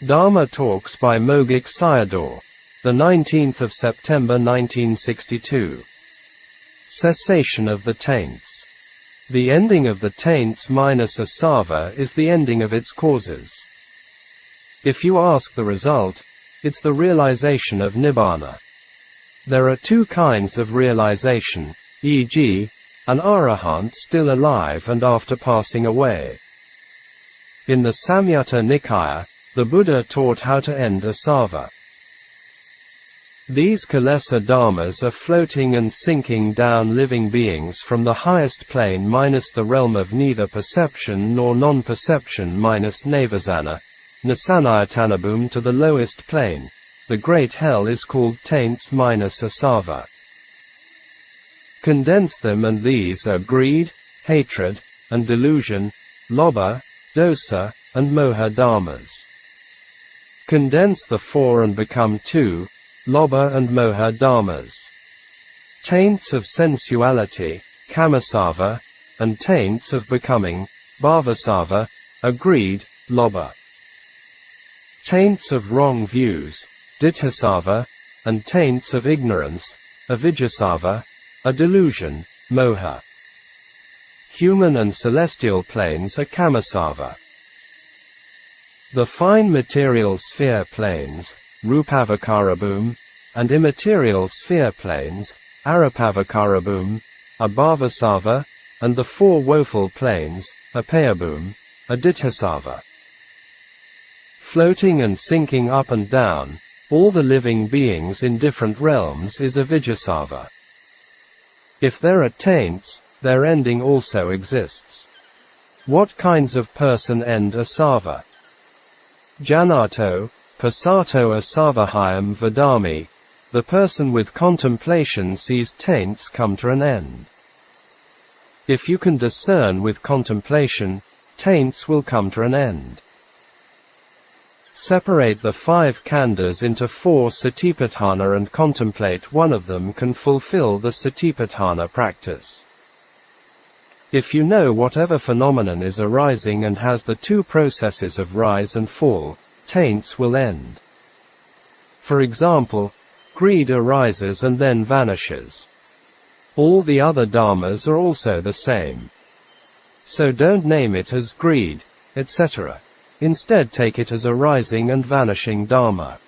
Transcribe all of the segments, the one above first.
Dhamma Talks by Mogok Sayadaw, the 19th of September 1962. Cessation of the Taints. The ending of the taints minus asava is the ending of its causes. If you ask the result, it's the realization of Nibbāna. There are two kinds of realization, e.g., an arahant still alive and after passing away. In the Samyutta Nikaya, the Buddha taught how to end asava. These Kilesa dharmas are floating and sinking down living beings from the highest plane minus the realm of neither perception nor non-perception minus navasana, nasanayatana to the lowest plane. The great hell is called taints minus asava. Condense them, and these are greed, hatred, and delusion, lobha, dosa, and moha dharmas. Condense the four and become two, lobha and moha dharmas. Taints of sensuality, kamasava, and taints of becoming, bhavasava, are greed, lobha. Taints of wrong views, ditthasava, and taints of ignorance, avijjasava, are delusion, moha. Human and celestial planes are kamasava. The fine material sphere planes, rupavikarabhum, and immaterial sphere planes, arapavikarabhum, are bhavasava, and the four woeful planes, apayabhum, are ditthasava. Floating and sinking up and down, all the living beings in different realms is avijjasava. If there are taints, their ending also exists. What kinds of person end asava? Janato, passato asavahayam vadami, the person with contemplation sees taints come to an end. If you can discern with contemplation, taints will come to an end. Separate the five khandhas into four satipatthana and contemplate one of them can fulfill the satipatthana practice. If you know whatever phenomenon is arising and has the two processes of rise and fall, taints will end. For example, greed arises and then vanishes. All the other dharmas are also the same. So don't name it as greed, etc. Instead take it as arising and vanishing dharma.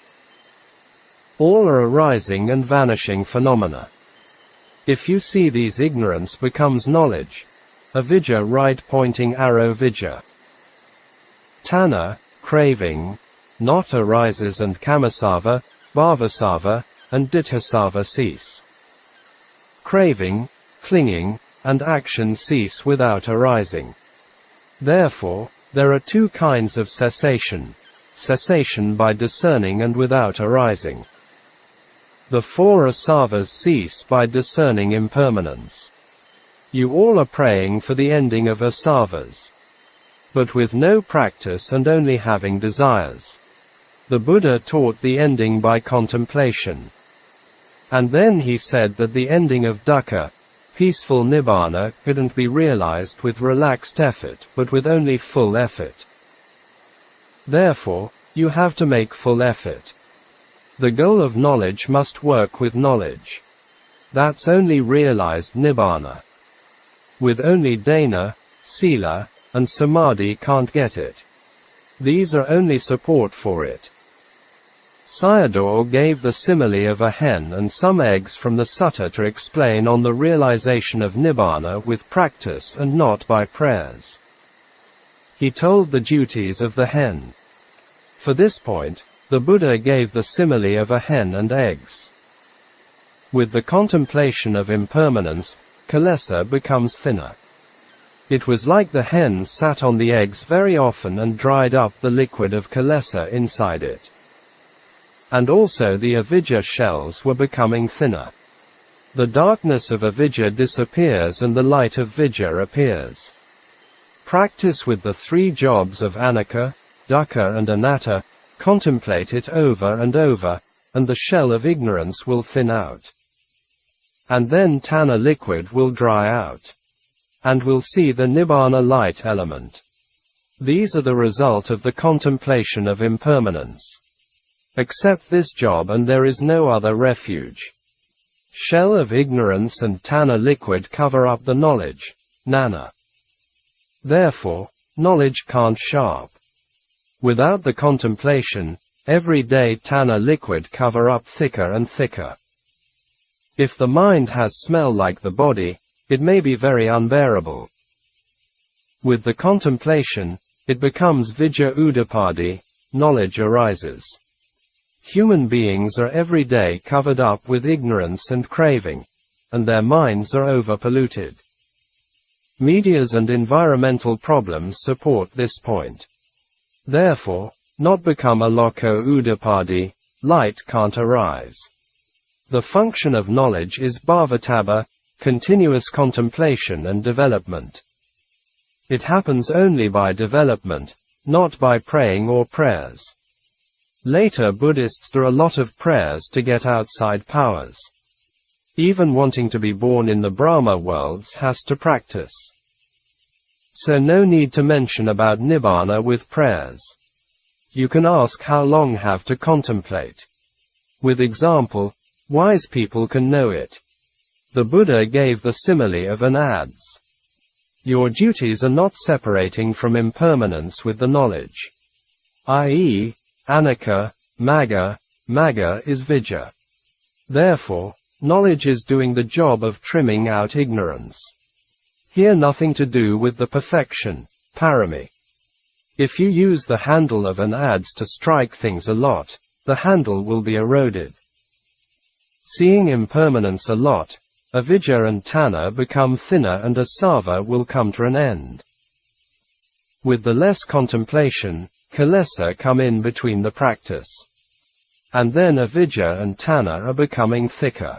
All are arising and vanishing phenomena. If you see these, ignorance becomes knowledge. Avijja, right pointing arrow vijja. Tanha, craving, not arises and kamasava, bhavasava, and ditthasava cease. Craving, clinging, and action cease without arising. Therefore, there are two kinds of cessation. Cessation by discerning and without arising. The four asavas cease by discerning impermanence. You all are praying for the ending of asavas, but with no practice and only having desires. The Buddha taught the ending by contemplation. And then he said that the ending of dukkha, peaceful Nibbāna, couldn't be realized with relaxed effort, but with only full effort. Therefore, you have to make full effort. The goal of knowledge must work with knowledge. That's only realized Nibbāna. With only dana, sila, and samadhi can't get it. These are only support for it. Sayadaw gave the simile of a hen and some eggs from the sutta to explain on the realization of Nibbāna with practice and not by prayers. He told the duties of the hen. For this point, the Buddha gave the simile of a hen and eggs. With the contemplation of impermanence, Kilesa becomes thinner. It was like the hen sat on the eggs very often and dried up the liquid of Kilesa inside it. And also the avijja shells were becoming thinner. The darkness of avijja disappears and the light of vijja appears. Practice with the three jobs of anicca, dukkha and anatta, contemplate it over and over, and the shell of ignorance will thin out. And then tanha liquid will dry out. And we'll see the Nibbāna light element. These are the result of the contemplation of impermanence. Accept this job and there is no other refuge. Shell of ignorance and tanna liquid cover up the knowledge, nana. Therefore, knowledge can't sharp. Without the contemplation, every day tanna liquid cover up thicker and thicker. If the mind has smell like the body, it may be very unbearable. With the contemplation, it becomes vijja udapadi, knowledge arises. Human beings are every day covered up with ignorance and craving, and their minds are over-polluted. Medias and environmental problems support this point. Therefore, not become a loko udapadi, light can't arise. The function of knowledge is bhavatabha, continuous contemplation and development. It happens only by development, not by praying or prayers. Later Buddhists do a lot of prayers to get outside powers. Even wanting to be born in the Brahma worlds has to practice. So no need to mention about Nibbāna with prayers. You can ask how long have to contemplate. With example, wise people can know it. The Buddha gave the simile of an adze. Your duties are not separating from impermanence with the knowledge. I.e., Anaka, Magga is Vijja. Therefore, knowledge is doing the job of trimming out ignorance. Here nothing to do with the perfection, parami. If you use the handle of an adze to strike things a lot, the handle will be eroded. Seeing impermanence a lot, avijja and tanna become thinner and asava will come to an end. With the less contemplation, kilesa come in between the practice. And then avijja and tanna are becoming thicker.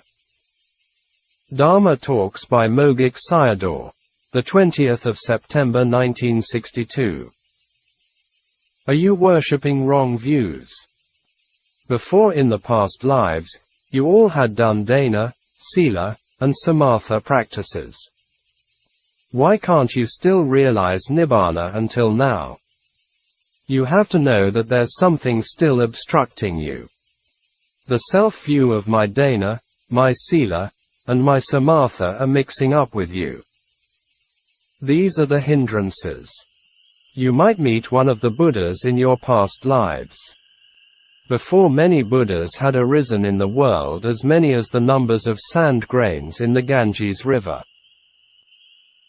Dhamma Talks by Mogok Sayadaw, the 20th of September 1962. Are you worshipping wrong views? Before in the past lives, you all had done dana, sila, and samatha practices. Why can't you still realize Nibbāna until now? You have to know that there's something still obstructing you. The self-view of my dana, my sila, and my samatha are mixing up with you. These are the hindrances. You might meet one of the Buddhas in your past lives. Before many Buddhas had arisen in the world, as many as the numbers of sand grains in the Ganges River.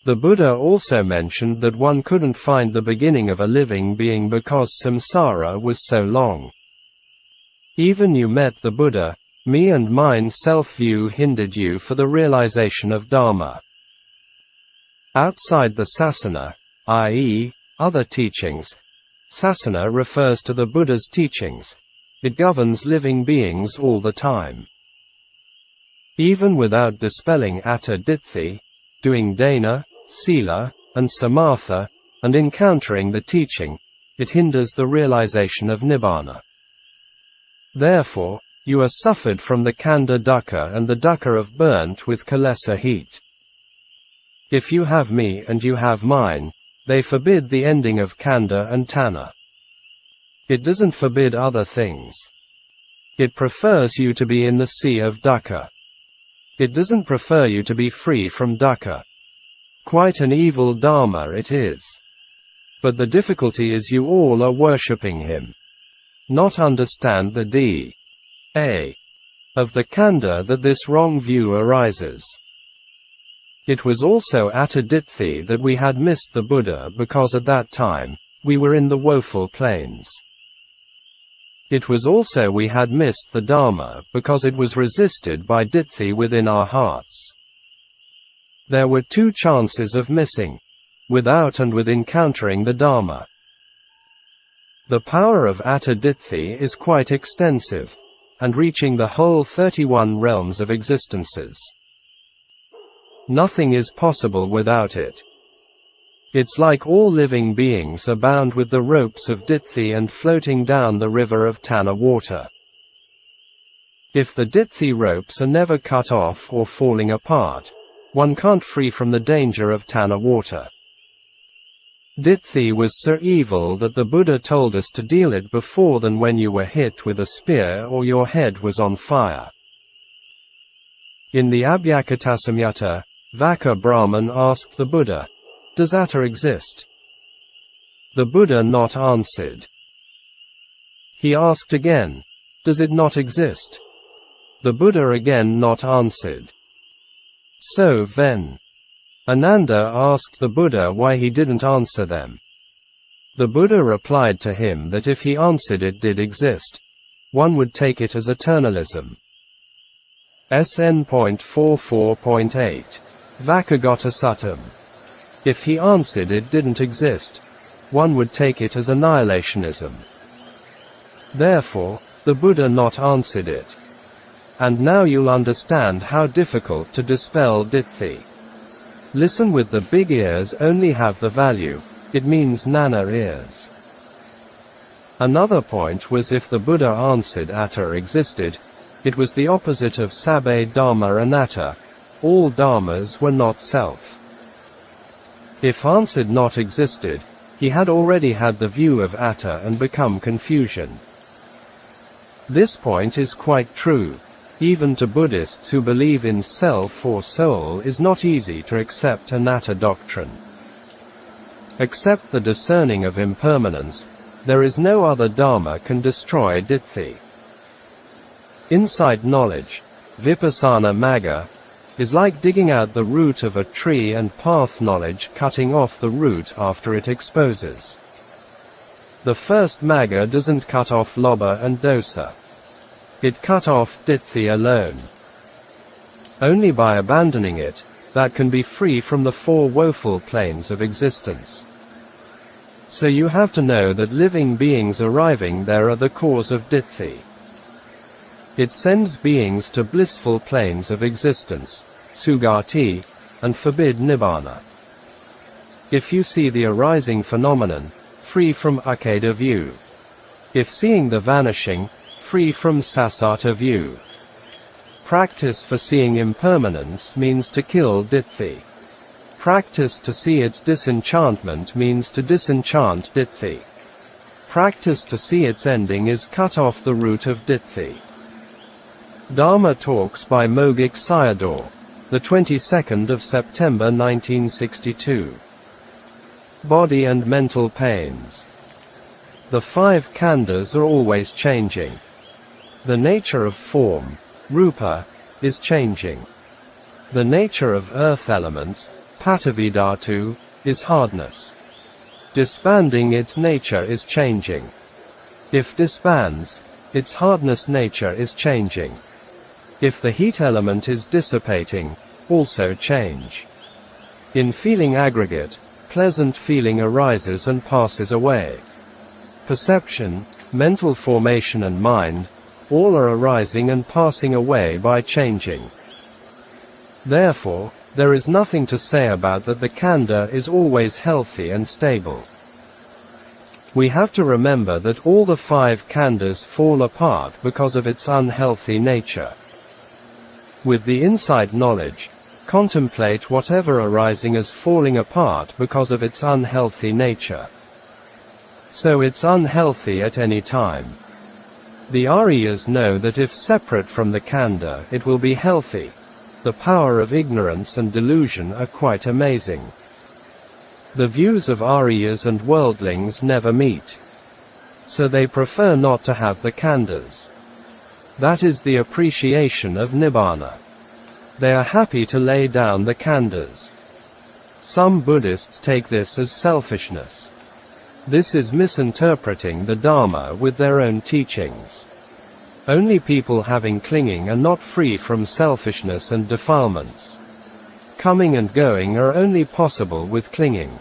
The Buddha also mentioned that one couldn't find the beginning of a living being because samsara was so long. Even you met the Buddha, me and mine self-view hindered you for the realization of Dhamma. Outside the sasana, i.e., other teachings, sasana refers to the Buddha's teachings. It governs living beings all the time. Even without dispelling atta ditthi, doing dana, sila, and samatha, and encountering the teaching, it hinders the realization of Nibbāna. Therefore, you are suffered from the khandha dukkha and the dukkha of burnt with kilesa heat. If you have me and you have mine, they forbid the ending of khandha and tanna. It doesn't forbid other things. It prefers you to be in the sea of dukkha. It doesn't prefer you to be free from dukkha. Quite an evil dharma it is. But the difficulty is you all are worshipping him. Not understand the d.a. of the khandha that this wrong view arises. It was also atta ditthi that we had missed the Buddha because at that time, we were in the woeful plains. It was also we had missed the Dhamma because it was resisted by ditthi within our hearts. There were two chances of missing, without and with encountering the Dhamma. The power of atta ditthi is quite extensive, and reaching the whole 31 realms of existences. Nothing is possible without it. It's like all living beings are bound with the ropes of ditthi and floating down the river of tanna water. If the ditthi ropes are never cut off or falling apart, one can't free from the danger of tanna water. Ditthi was so evil that the Buddha told us to deal it before than when you were hit with a spear or your head was on fire. In the Abhyakatasamyutta, Vaka Brahman asked the Buddha, "Does Atta exist?" The Buddha not answered. He asked again, "Does it not exist?" The Buddha again not answered. So then, Ananda asked the Buddha why he didn't answer them. The Buddha replied to him that if he answered it did exist, one would take it as eternalism. SN.44.8. Vakagata Suttam. If he answered it didn't exist, one would take it as annihilationism. Therefore, the Buddha not answered it. And now you'll understand how difficult to dispel ditthi. Listen with the big ears only have the value, it means nana ears. Another point was if the Buddha answered Atta existed, it was the opposite of sabbe dhamma anatta, all dharmas were not self. If answered not existed, he had already had the view of Atta and become confusion. This point is quite true. Even to Buddhists who believe in self or soul is not easy to accept Annatta doctrine. Except the discerning of impermanence, there is no other Dharma can destroy ditthi. Insight knowledge, vipassana magga, is like digging out the root of a tree and path knowledge cutting off the root after it exposes. The first magga doesn't cut off lobha and dosa. It cut off ditthi alone. Only by abandoning it, that can be free from the four woeful planes of existence. So you have to know that living beings arriving there are the cause of ditthi. It sends beings to blissful planes of existence, sugati, and forbid Nibbāna. If you see the arising phenomenon, free from akeda view. If seeing the vanishing, free from sasata view. Practice for seeing impermanence means to kill ditthi. Practice to see its disenchantment means to disenchant ditthi. Practice to see its ending is cut off the root of ditthi. Dharma Talks by Mogok Sayadaw, the 22nd of September 1962. Body and mental pains. The five khandhas are always changing. The nature of form, rupa, is changing. The nature of earth elements, patavidhatu, is hardness. Disbanding its nature is changing. If disbands, its hardness nature is changing. If the heat element is dissipating, also change. In feeling aggregate, pleasant feeling arises and passes away. Perception, mental formation and mind, all are arising and passing away by changing. Therefore, there is nothing to say about that the khandha is always healthy and stable. We have to remember that all the five khandhas fall apart because of its unhealthy nature. With the insight knowledge, contemplate whatever arising as falling apart because of its unhealthy nature. So it's unhealthy at any time. The Aryas know that if separate from the khandha, it will be healthy. The power of ignorance and delusion are quite amazing. The views of Aryas and worldlings never meet. So they prefer not to have the khandhas. That is the appreciation of Nibbāna. They are happy to lay down the khandhas. Some Buddhists take this as selfishness. This is misinterpreting the Dhamma with their own teachings. Only people having clinging are not free from selfishness and defilements. Coming and going are only possible with clinging.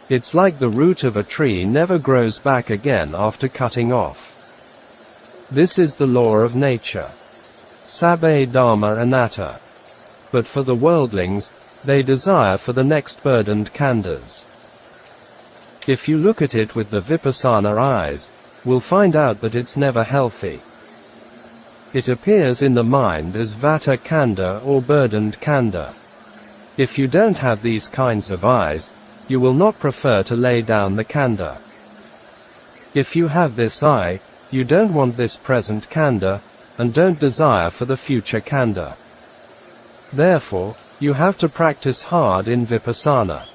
It's like the root of a tree never grows back again after cutting off. This is the law of nature. Sabbe dhamma anatta. But for the worldlings, they desire for the next burdened khandhas. If you look at it with the vipassana eyes, we'll find out that it's never healthy. It appears in the mind as vata khandha or burdened khandha. If you don't have these kinds of eyes, you will not prefer to lay down the khandha. If you have this I, you don't want this present khandha, and don't desire for the future khandha. Therefore, you have to practice hard in vipassana.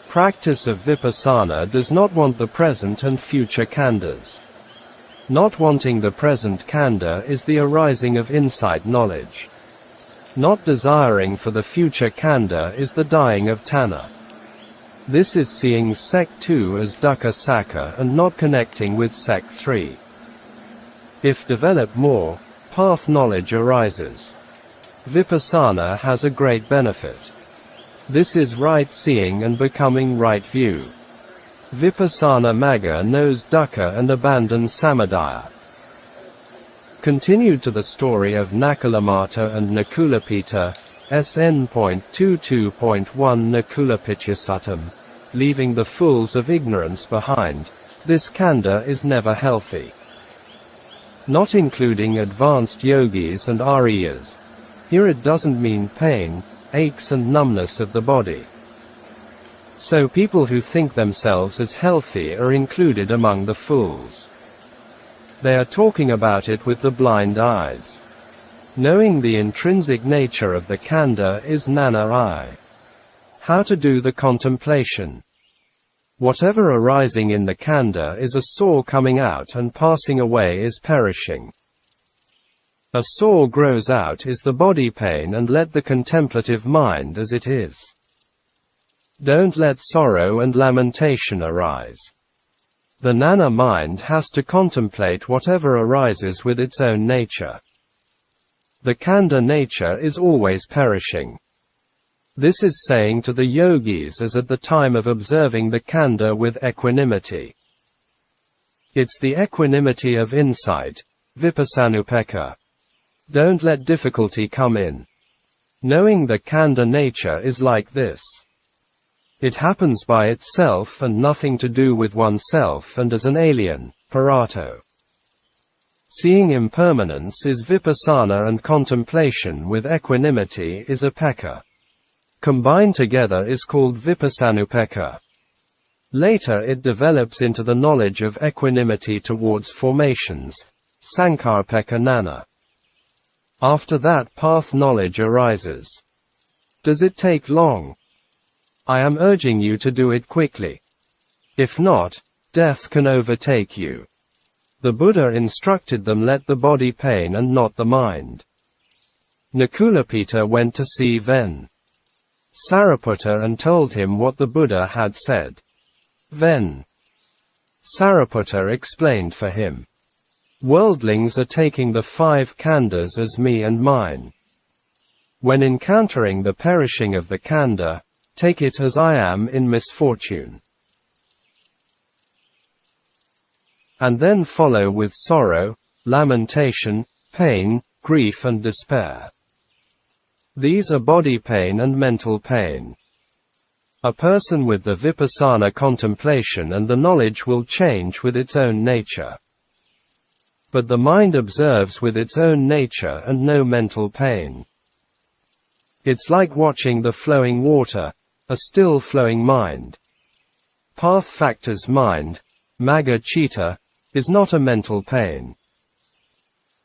Practice of vipassana does not want the present and future khandhas. Not wanting the present khandha is the arising of insight knowledge. Not desiring for the future khandha is the dying of tanha. This is seeing Sek 2 as dukkha sakka and not connecting with Sek 3. If developed more, path knowledge arises. Vipassana has a great benefit. This is right seeing and becoming right view. Vipassana Magga knows dukkha and abandons samadaya. Continued to the story of Nakulamata and Nakulapita, SN.22.1 Nakulapityasatam, leaving the fools of ignorance behind, this khandha is never healthy. Not including advanced yogis and Aryas. Here it doesn't mean pain, aches and numbness of the body. So people who think themselves as healthy are included among the fools. They are talking about it with the blind eyes. Knowing the intrinsic nature of the khandha is nana-I. How to do the contemplation. Whatever arising in the khandha is a sore coming out and passing away is perishing. A sore grows out is the body pain, and let the contemplative mind as it is. Don't let sorrow and lamentation arise. The nana mind has to contemplate whatever arises with its own nature. The khandha nature is always perishing. This is saying to the yogis as at the time of observing the khandha with equanimity. It's the equanimity of insight, vipassanupekkha. Don't let difficulty come in. Knowing the khandha nature is like this. It happens by itself and nothing to do with oneself and as an alien, parato. Seeing impermanence is vipassana and contemplation with equanimity is upekkha. Combined together is called vipassanupekkha. Later it develops into the knowledge of equanimity towards formations, sankharpekkha nana. After that path knowledge arises. Does it take long? I am urging you to do it quickly. If not, death can overtake you. The Buddha instructed them let the body pain and not the mind. Nakulapita went to see Ven Sariputta and told him what the Buddha had said. Ven Sariputta explained for him. Worldlings are taking the 5 khandhas as me and mine. When encountering the perishing of the khandha, take it as I am in misfortune. And then follow with sorrow, lamentation, pain, grief and despair. These are body pain and mental pain. A person with the vipassana contemplation and the knowledge will change with its own nature. But the mind observes with its own nature and no mental pain. It's like watching the flowing water, a still flowing mind. Path factor's mind, magga citta, is not a mental pain.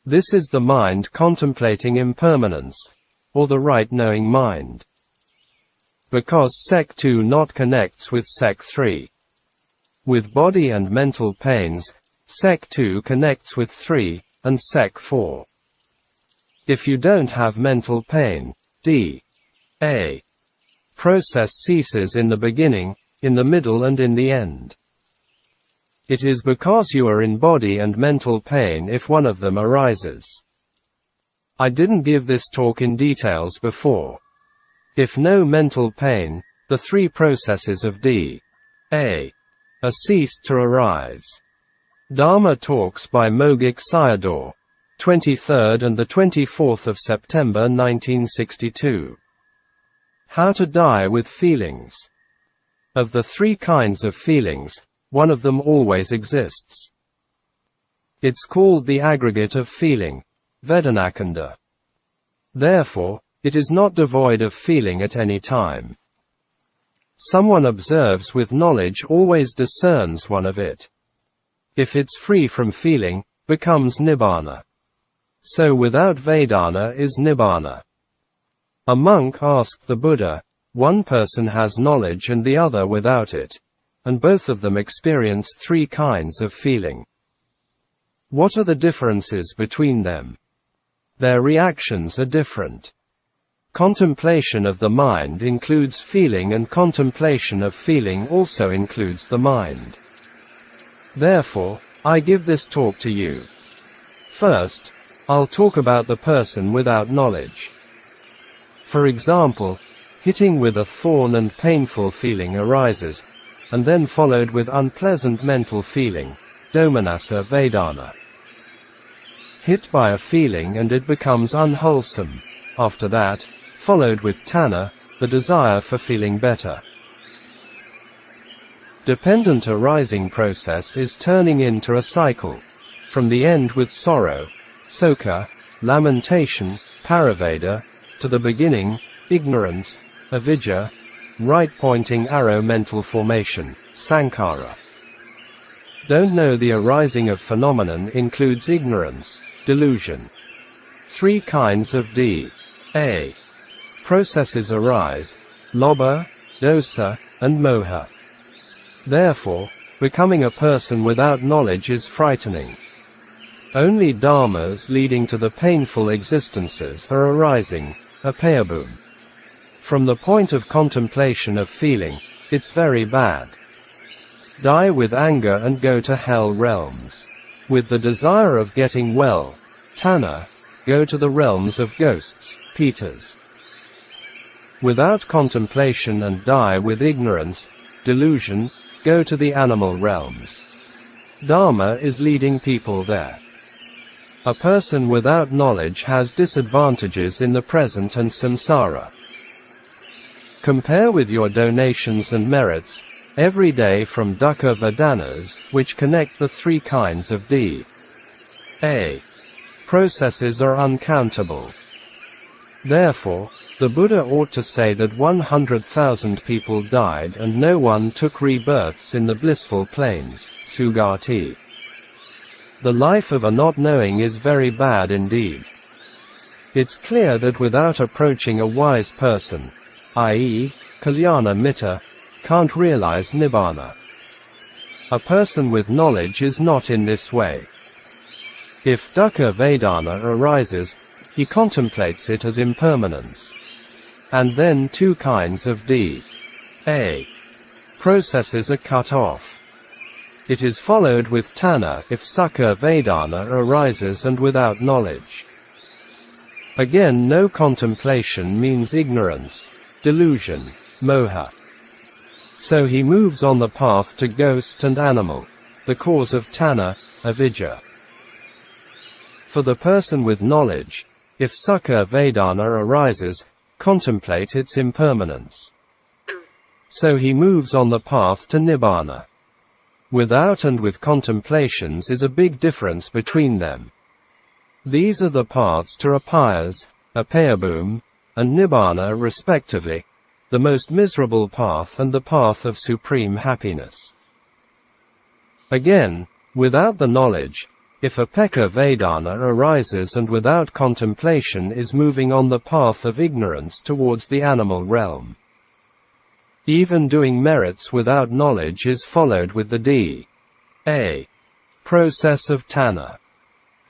This is the mind contemplating impermanence, or the right knowing mind. Because Sek 2 not connects with Sek 3. With body and mental pains, Sek 2 connects with 3, and Sek 4. If you don't have mental pain, a process ceases in the beginning, in the middle and in the end. It is because you are in body and mental pain if one of them arises. I didn't give this talk in details before. If no mental pain, the 3 processes of a are ceased to arise. Dhamma talks by Mogok Sayadaw, 23rd and the 24th of September 1962. How to die with feelings. Of the 3 kinds of feelings, one of them always exists. It's called the aggregate of feeling, Vedanakanda. Therefore, it is not devoid of feeling at any time. Someone observes with knowledge always discerns one of it. If it's free from feeling, becomes Nibbāna. So without Vedana is Nibbāna. A monk asked the Buddha, one person has knowledge and the other without it, and both of them experience three kinds of feeling. What are the differences between them? Their reactions are different. Contemplation of the mind includes feeling, and contemplation of feeling also includes the mind. Therefore, I give this talk to you. First, I'll talk about the person without knowledge. For example, hitting with a thorn and painful feeling arises, and then followed with unpleasant mental feeling, domanassa vedana. Hit by a feeling and it becomes unwholesome. After that, followed with tanha, the desire for feeling better. Dependent arising process is turning into a cycle. From the end with sorrow, sokha, lamentation, paraveda, to the beginning, ignorance, avidya, right pointing arrow mental formation, sankhara. Don't know the arising of phenomenon includes ignorance, delusion. Three kinds of A. Processes arise, lobha, dosa, and moha. Therefore, becoming a person without knowledge is frightening. Only dharmas leading to the painful existences are arising, apayabhum. From the point of contemplation of feeling, it's very bad. Die with anger and go to hell realms. With the desire of getting well, tanha, go to the realms of ghosts, pitas. Without contemplation and die with ignorance, delusion, go to the animal realms. Dharma is leading people there. A person without knowledge has disadvantages in the present and samsara. Compare with your donations and merits, every day from dukkha vedanas, which connect the three kinds of A. Processes are uncountable. Therefore, the Buddha ought to say that 100,000 people died and no one took rebirths in the blissful plains, sugati. The life of a not knowing is very bad indeed. It's clear that without approaching a wise person, i.e., kalyana mitta, can't realize Nibbāna. A person with knowledge is not in this way. If dukkha vedana arises, he contemplates it as impermanence. And then two kinds of A. Processes are cut off. It is followed with tanha if sukha vedana arises and without knowledge. Again, no contemplation means ignorance, delusion, moha. So he moves on the path to ghost and animal, the cause of tanha, avidya. For the person with knowledge, if sukha vedana arises, contemplate its impermanence. So he moves on the path to Nibbāna. Without and with contemplations is a big difference between them. These are the paths to apayas, apayabhum, and Nibbāna respectively, the most miserable path and the path of supreme happiness. Again, without the knowledge, if apekha vedana arises and without contemplation is moving on the path of ignorance towards the animal realm. Even doing merits without knowledge is followed with the A. Process of tanha.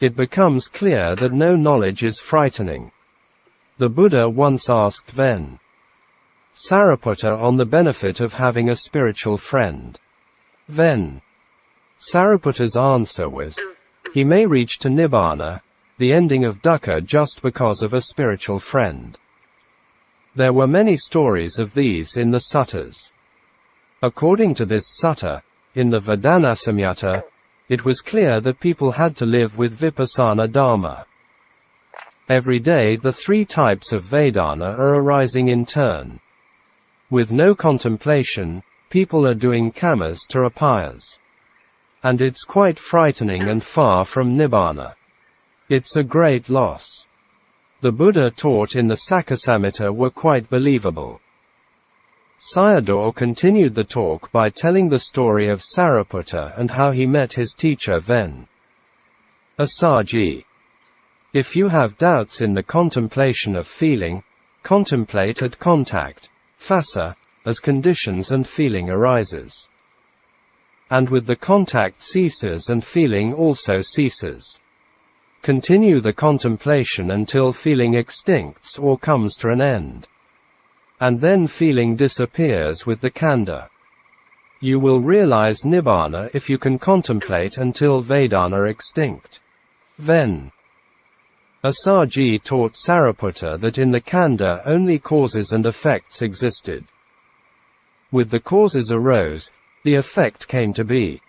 It becomes clear that no knowledge is frightening. The Buddha once asked Ven. Sariputta on the benefit of having a spiritual friend. Ven. Sariputta's answer was, he may reach to Nibbāna, the ending of dukkha, just because of a spiritual friend. There were many stories of these in the suttas. According to this sutta, in the Vedanasamyutta, it was clear that people had to live with vipassana dharma. Every day the three types of Vedana are arising in turn. With no contemplation, people are doing kamas to apayas. And it's quite frightening and far from Nibbāna. It's a great loss. The Buddha taught in the Sakkasamhita were quite believable. Sayadaw continued the talk by telling the story of Sariputta and how he met his teacher Ven. Assaji. If you have doubts in the contemplation of feeling, contemplate at contact, phassa, as conditions and feeling arises. And with the contact ceases and feeling also ceases. Continue the contemplation until feeling extincts or comes to an end. And then feeling disappears with the khandha. You will realize Nibbāna if you can contemplate until Vedana extinct. Ven. Assaji taught Sariputta that in the khandha only causes and effects existed. With the causes arose, the effect came to be.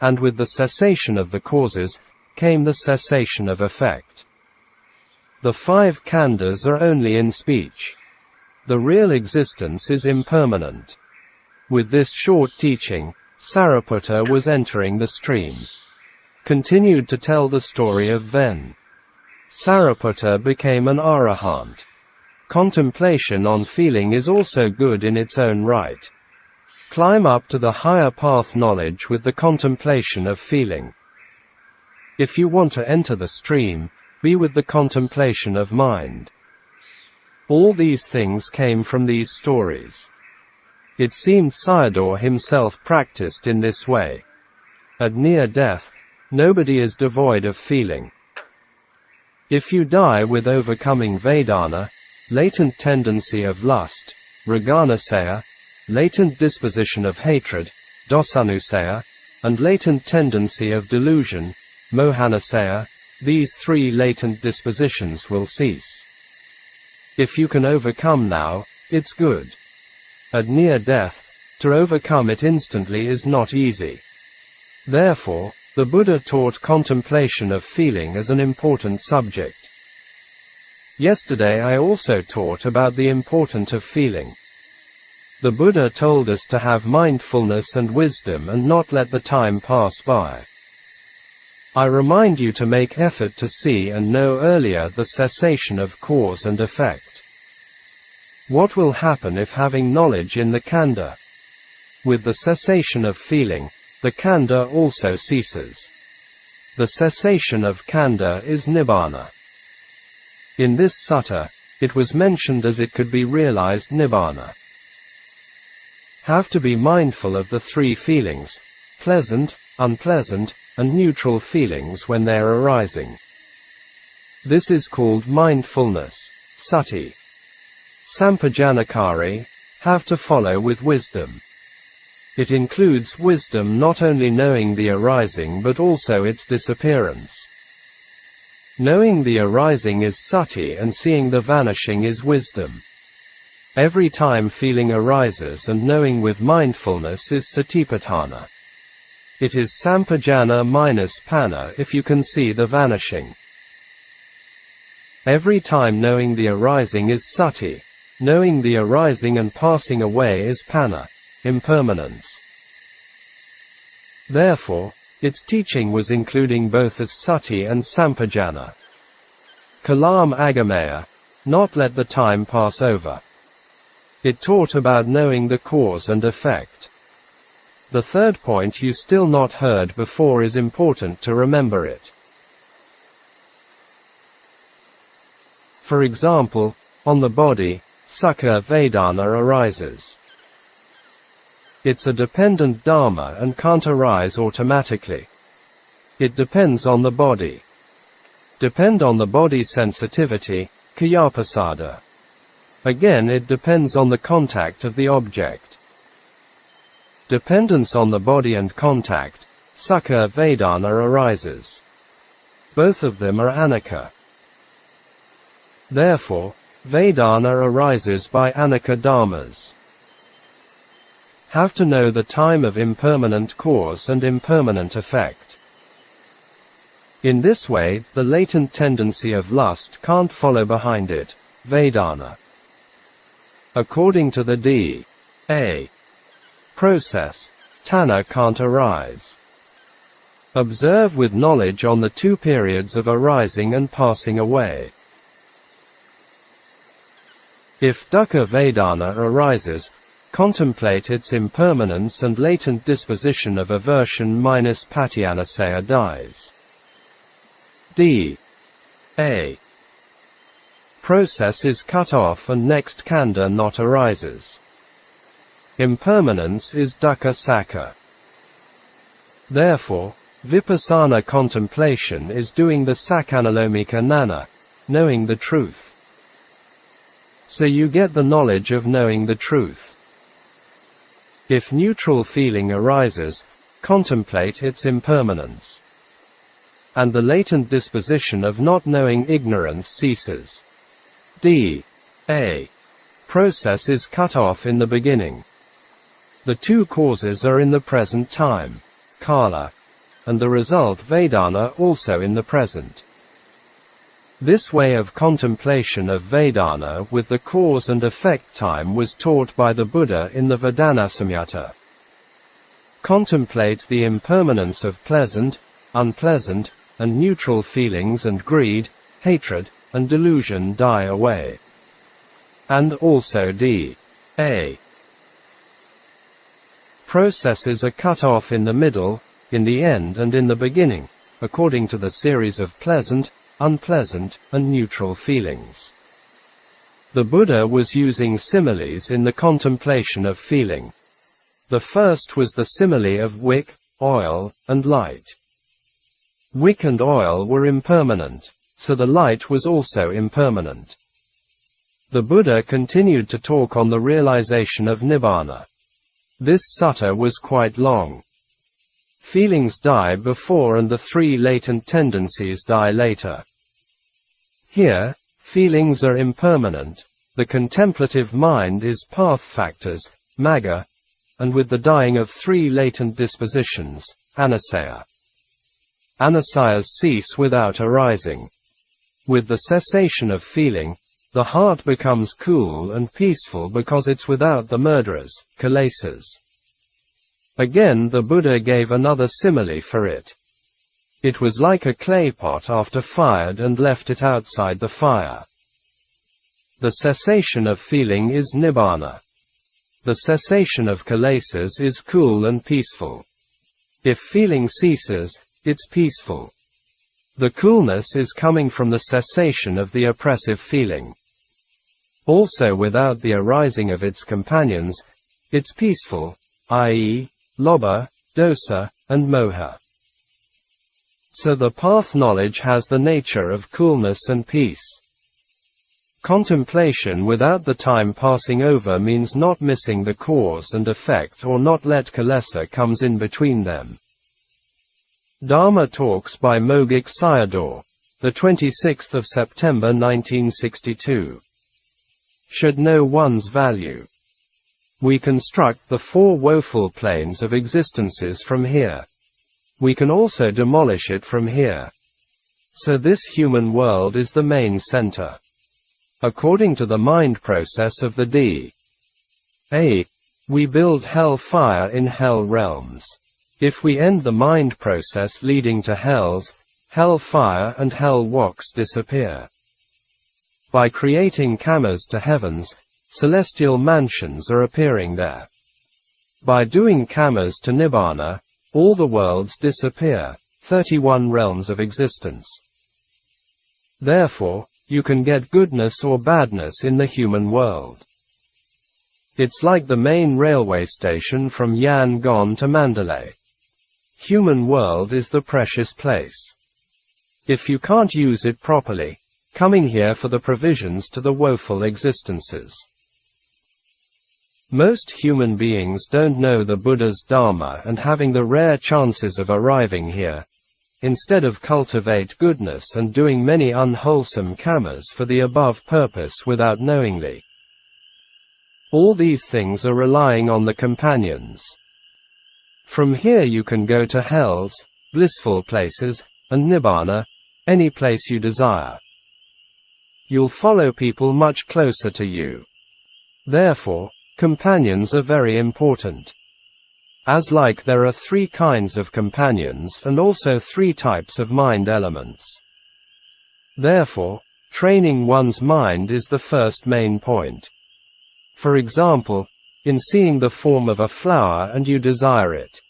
And with the cessation of the causes, came the cessation of effect. The 5 khandhas are only in speech. The real existence is impermanent. With this short teaching, Sariputta was entering the stream. Continued to tell the story of Ven. Sariputta became an arahant. Contemplation on feeling is also good in its own right. Climb up to the higher path knowledge with the contemplation of feeling. If you want to enter the stream, be with the contemplation of mind. All these things came from these stories. It seemed Sayadaw himself practiced in this way. At near death, nobody is devoid of feeling. If you die with overcoming Vedana, latent tendency of lust, raganasaya, latent disposition of hatred, dosanusaya, and latent tendency of delusion, mohanasaya, these 3 latent dispositions will cease. If you can overcome now, it's good. At near death, to overcome it instantly is not easy. Therefore, the Buddha taught contemplation of feeling as an important subject. Yesterday I also taught about the importance of feeling. The Buddha told us to have mindfulness and wisdom and not let the time pass by. I remind you to make effort to see and know earlier the cessation of cause and effect. What will happen if having knowledge in the khandha? With the cessation of feeling, the khandha also ceases. The cessation of khandha is Nibbāna. In this sutta, it was mentioned as it could be realized Nibbāna. Have to be mindful of the 3 feelings, pleasant, unpleasant, and neutral feelings when they are arising. This is called mindfulness, sati. Sampajanakari, have to follow with wisdom. It includes wisdom not only knowing the arising but also its disappearance. Knowing the arising is sati and seeing the vanishing is wisdom. Every time feeling arises and knowing with mindfulness is satipatthana. It is sampajana minus panna if you can see the vanishing. Every time knowing the arising is sati, knowing the arising and passing away is panna, impermanence. Therefore, its teaching was including both as sati and sampajana. Kalam agamaya, not let the time pass over. It taught about knowing the cause and effect. The 3rd point you still not heard before is important to remember it. For example, on the body, Sukha Vedana arises. It's a dependent Dhamma and can't arise automatically. It depends on the body. Depend on the body's sensitivity, Kayaprasada. Again it depends on the contact of the object. Dependence on the body and contact, Sukha Vedana arises. Both of them are anicca. Therefore, Vedana arises by anicca dhammas. Have to know the time of impermanent cause and impermanent effect. In this way, the latent tendency of lust can't follow behind it, Vedana. According to the D.A. process, tanha can't arise. Observe with knowledge on the 2 periods of arising and passing away. If dukkha Vedana arises, Contemplate its impermanence and latent disposition of aversion minus patyānasaya dies. D. A. Process is cut off and next khandha not arises. Impermanence is dukkha sakha. Therefore, vipassana contemplation is doing the sakkanalomika gnana, knowing the truth. So you get the knowledge of knowing the truth. If neutral feeling arises, contemplate its impermanence. And the latent disposition of not knowing ignorance ceases. D. A. Process is cut off in the beginning. The two causes are in the present time, kala, and the result Vedana also in the present. This way of contemplation of Vedana with the cause and effect time was taught by the Buddha in the Vedanasamyutta. Contemplate the impermanence of pleasant, unpleasant, and neutral feelings, and greed, hatred, and delusion die away. And also D. A. Processes are cut off in the middle, in the end and in the beginning, according to the series of pleasant, unpleasant, and neutral feelings. The Buddha was using similes in the contemplation of feeling. The first was the simile of wick, oil, and light. Wick and oil were impermanent, so the light was also impermanent. The Buddha continued to talk on the realization of Nibbāna. This sutta was quite long. Feelings die before and the three latent tendencies die later. Here, feelings are impermanent, the contemplative mind is path factors, magga, and with the dying of three latent dispositions, anusaya. Anusayas cease without arising. With the cessation of feeling, the heart becomes cool and peaceful because it's without the murderers, kilesas. Again the Buddha gave another simile for it. It was like a clay pot after fired and left it outside the fire. The cessation of feeling is Nibbāna. The cessation of kilesas is cool and peaceful. If feeling ceases, it's peaceful. The coolness is coming from the cessation of the oppressive feeling. Also without the arising of its companions, it's peaceful, i.e., lobha, dosa, and moha. So the path knowledge has the nature of coolness and peace. Contemplation without the time passing over means not missing the cause and effect or not let kilesa comes in between them. Dhamma Talks by Mogok Sayadaw, the 26th of September 1962. Should know one's value. We construct the four woeful planes of existences from here. We can also demolish it from here. So this human world is the main center. According to the mind process of the D.A., we build hell fire in hell realms. If we end the mind process leading to hells, hell fire and hell walks disappear. By creating kamas to heavens, celestial mansions are appearing there. By doing kamas to Nibbāna, all the worlds disappear, 31 realms of existence. Therefore, you can get goodness or badness in the human world. It's like the main railway station from Yangon to Mandalay. Human world is the precious place. If you can't use it properly, coming here for the provisions to the woeful existences. Most human beings don't know the Buddha's Dhamma and having the rare chances of arriving here, instead of cultivate goodness and doing many unwholesome kamas for the above purpose without knowingly. All these things are relying on the companions. From here you can go to hells, blissful places, and Nibbāna, any place you desire. You'll follow people much closer to you. Therefore, companions are very important. As like there are three kinds of companions and also three types of mind elements. Therefore, training one's mind is the first main point. For example, in seeing the form of a flower and you desire it.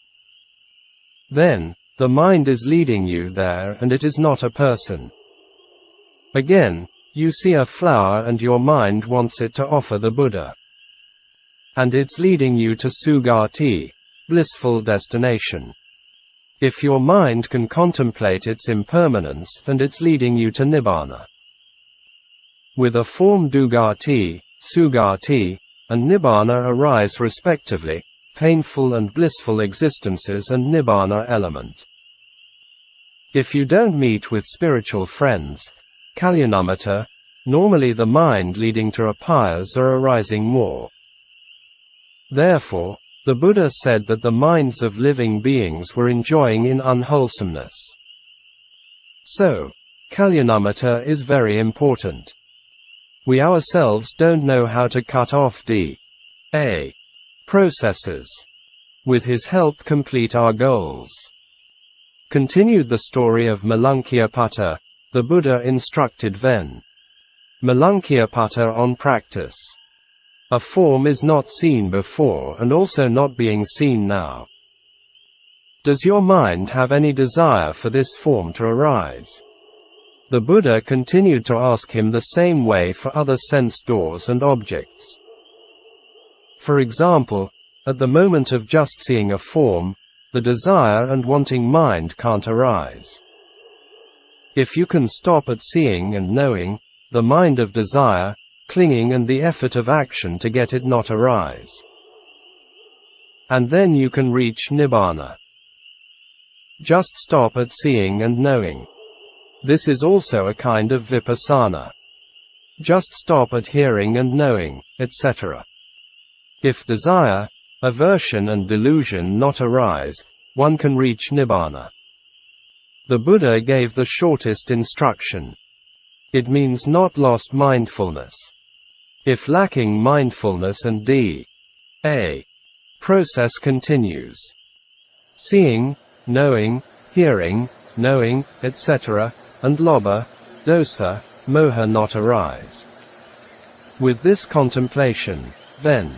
Then, the mind is leading you there and it is not a person. Again, you see a flower and your mind wants it to offer the Buddha. And it's leading you to Sugati, blissful destination. If your mind can contemplate its impermanence, and it's leading you to Nibbāna. With a form Dugati, Sugati, and Nibbāna arise respectively, painful and blissful existences and Nibbāna element. If you don't meet with spiritual friends, Kalyanamitta, normally the mind leading to upayas are arising more. Therefore, the Buddha said that the minds of living beings were enjoying in unwholesomeness. So, Kalyanamitta is very important. We ourselves don't know how to cut off D.A. processes. With his help complete our goals. Continued the story of Malankiyaputta, the Buddha instructed Ven. Malankiyaputta on practice. A form is not seen before and also not being seen now. Does your mind have any desire for this form to arise? The Buddha continued to ask him the same way for other sense doors and objects. For example, at the moment of just seeing a form, the desire and wanting mind can't arise. If you can stop at seeing and knowing, the mind of desire, clinging and the effort of action to get it not arise. And then you can reach Nibbāna. Just stop at seeing and knowing. This is also a kind of vipassana. Just stop at hearing and knowing, etc. If desire, aversion and delusion not arise, one can reach Nibbāna. The Buddha gave the shortest instruction. It means not lost mindfulness. If lacking mindfulness and D.A. process continues. Seeing, knowing, hearing, knowing, etc., and lobha, dosa, moha not arise. With this contemplation, then,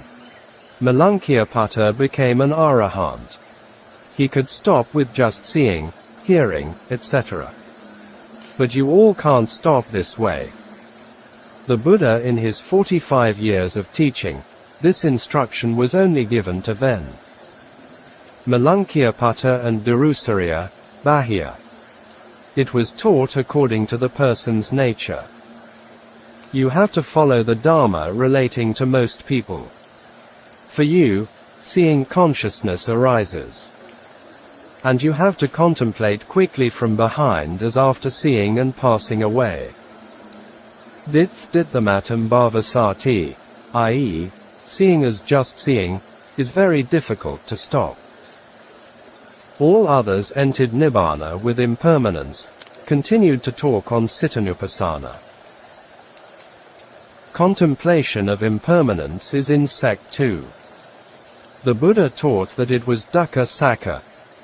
Malankiyaputta became an arahant. He could stop with just seeing, hearing, etc. But you all can't stop this way. The Buddha in his 45 years of teaching, this instruction was only given to Ven. Malankiyaputta and Darusariya, Bahya. It was taught according to the person's nature. You have to follow the Dhamma relating to most people. For you, seeing consciousness arises. And you have to contemplate quickly from behind as after seeing and passing away. Ditthamatam bhavasati, i.e., seeing as just seeing, is very difficult to stop. All others entered Nibbāna with impermanence, continued to talk on Cittanupassana. Contemplation of impermanence is in Sect 2. The Buddha taught that it was dukkha sakka,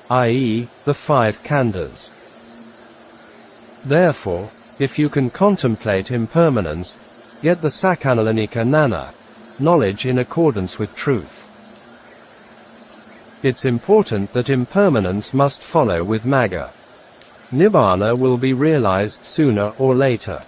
i.e., the 5 khandhas. Therefore, if you can contemplate impermanence, get the sakkanalanika nana, knowledge in accordance with truth. It's important that impermanence must follow with magga. Nibbāna will be realized sooner or later.